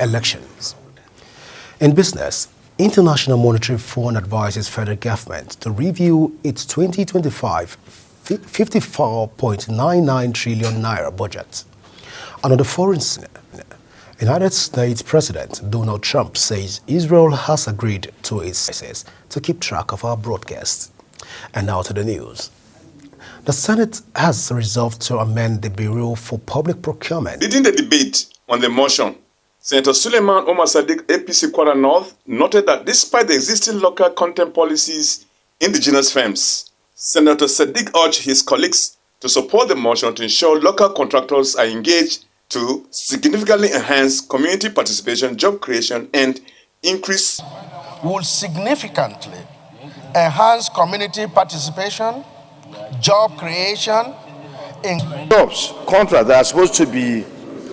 elections. In business, International Monetary Fund advises federal government to review its 2025 54.99 trillion naira budget. Another foreign United States President Donald Trump says Israel has agreed to its prices to keep track of our broadcasts. And now to the news. The Senate has resolved to amend the Bureau for Public Procurement. Leading the debate on the motion, Senator Suleiman Omar Sadiq, APC Kwara North, noted that despite the existing local content policies, indigenous firms, Senator Sadiq urged his colleagues to support the motion to ensure local contractors are engaged to significantly enhance community participation, job creation, and increase. Will significantly enhance community participation, job creation, in jobs, contracts that are supposed to be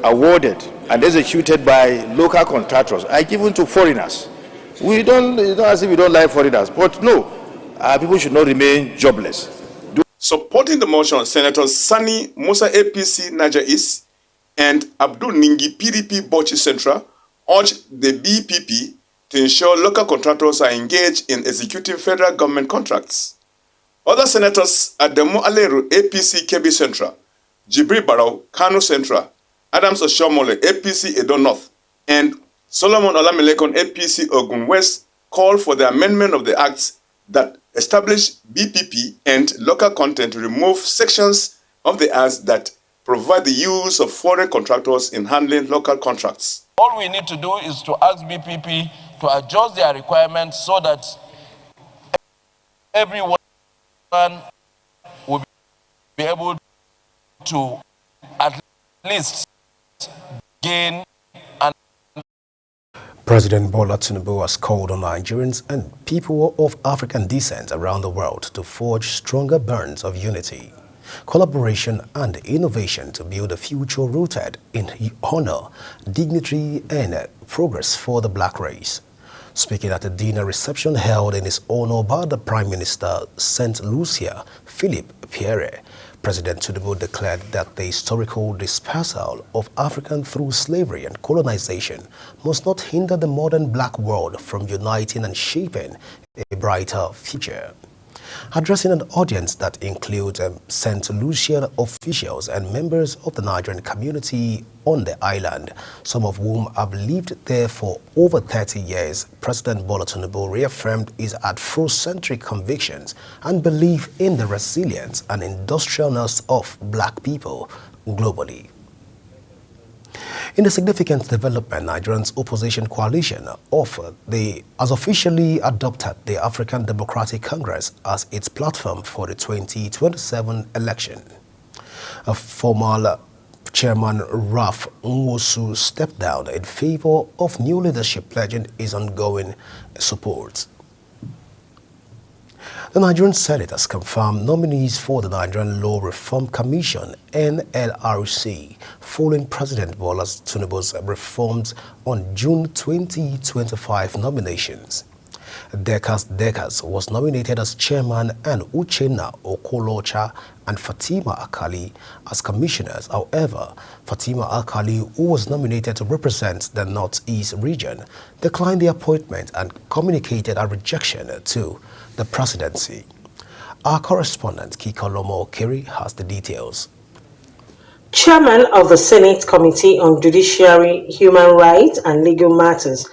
awarded and executed by local contractors are given to foreigners. It's not as if we don't like foreigners, but no, people should not remain jobless. Supporting the motion, Senators Sani Musa APC Niger East and Abdul Ningi PDP Bauchi Central urged the BPP to ensure local contractors are engaged in executing federal government contracts. Other senators Ademo Aleru APC Kebbi Central, Jibril Barrow Kano Central, Adams Oshomole APC Edo North, and Solomon Olamilekon APC Ogun West called for the amendment of the acts that establish BPP and local content to remove sections of the acts that provide the use of foreign contractors in handling local contracts. All we need to do is to ask BPP to adjust their requirements so that everyone will be able to at least gain. President Bola Tinubu has called on Nigerians and people of African descent around the world to forge stronger bonds of unity, collaboration and innovation to build a future rooted in honor, dignity and progress for the black race. Speaking at a dinner reception held in his honor by the Prime Minister St. Lucia, Philippe Pierre, President Tinubu declared that the historical dispersal of Africans through slavery and colonization must not hinder the modern black world from uniting and shaping a brighter future. Addressing an audience that includes St. Lucia officials and members of the Nigerian community on the island, some of whom have lived there for over 30 years, President Bola Tinubu reaffirmed his Afrocentric convictions and belief in the resilience and industrialness of black people globally. In a significant development, Nigeria's opposition coalition has officially adopted the African Democratic Congress as its platform for the 2027 election. A former Chairman Ralph Nwosu stepped down in favor of new leadership pledging his ongoing support. The Nigerian Senate has confirmed nominees for the Nigerian Law Reform Commission, NLRC, following President Bola Tinubu's reforms on June 2025 nominations. Dekas was nominated as chairman and Uchenna Okolocha and Fatima Akali as commissioners. However, Fatima Akali, who was nominated to represent the Northeast region, declined the appointment and communicated a rejection to the presidency. Our correspondent Kika Lomo Okeri has the details. Chairman of the Senate Committee on Judiciary, Human Rights and Legal Matters,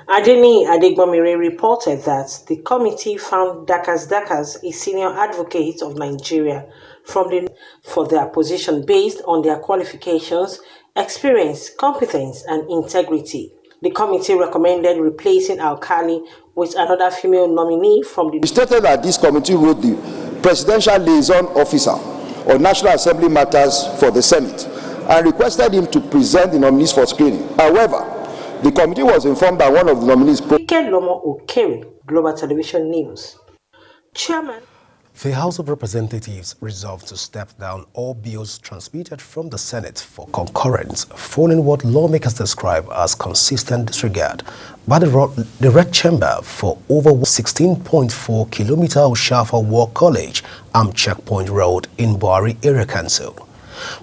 Adeni Adegbamire, reported that the committee found Dakas a senior advocate of Nigeria for their position based on their qualifications, experience, competence, and integrity. The committee recommended replacing Alkali with another female nominee from the... It stated that this committee wrote the Presidential Liaison Officer on National Assembly Matters for the Senate and requested him to present the nominees for screening. However, the committee was informed that one of the nominees... Lomo Okeri, Global Television News. Chairman... The House of Representatives resolved to step down all bills transmitted from the Senate for concurrence, following what lawmakers describe as consistent disregard by the Red Chamber for over 16.4 kilometers of Shafa War College, Checkpoint Road in Buhari Area Council.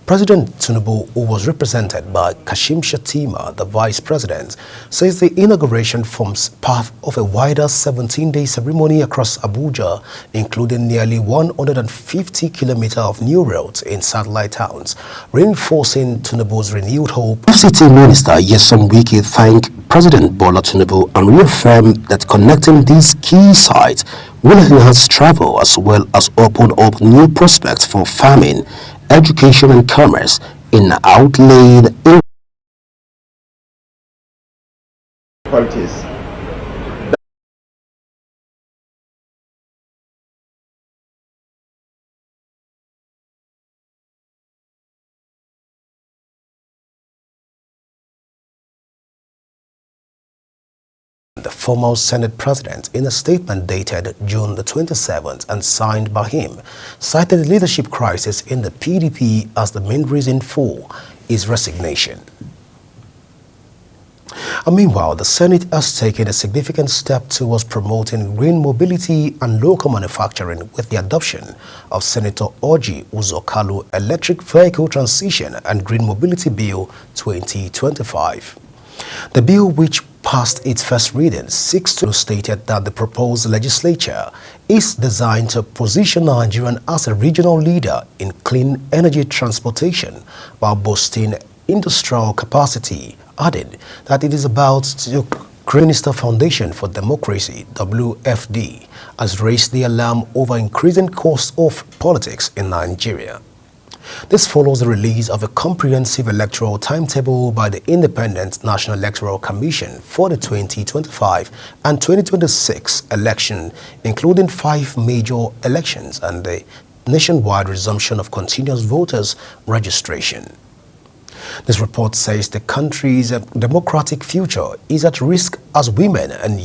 President Tinubu, who was represented by Kashim Shettima, the vice president, says the inauguration forms part of a wider 17-day ceremony across Abuja, including nearly 150 kilometers of new roads in satellite towns, reinforcing Tinubu's renewed hope. FCT Minister Nyesom Wike thanked President Bola Tinubu and reaffirmed that connecting these key sites will enhance travel as well as open up new prospects for farming, education and commerce in outlying qualities. The former Senate President, in a statement dated June the 27th and signed by him, cited the leadership crisis in the PDP as the main reason for his resignation. And meanwhile, the Senate has taken a significant step towards promoting green mobility and local manufacturing with the adoption of Senator Orji Uzor Kalu Electric Vehicle Transition and Green Mobility Bill 2025. The bill, which passed its first reading, seeks to state that the proposed legislature is designed to position Nigeria as a regional leader in clean energy transportation while boosting industrial capacity, adding that it is about to Minister Foundation for Democracy, WFD, has raised the alarm over increasing costs of politics in Nigeria. This follows the release of a comprehensive electoral timetable by the Independent National Electoral Commission for the 2025 and 2026 election, including 5 major elections and the nationwide resumption of continuous voters registration. This report says the country's democratic future is at risk as women and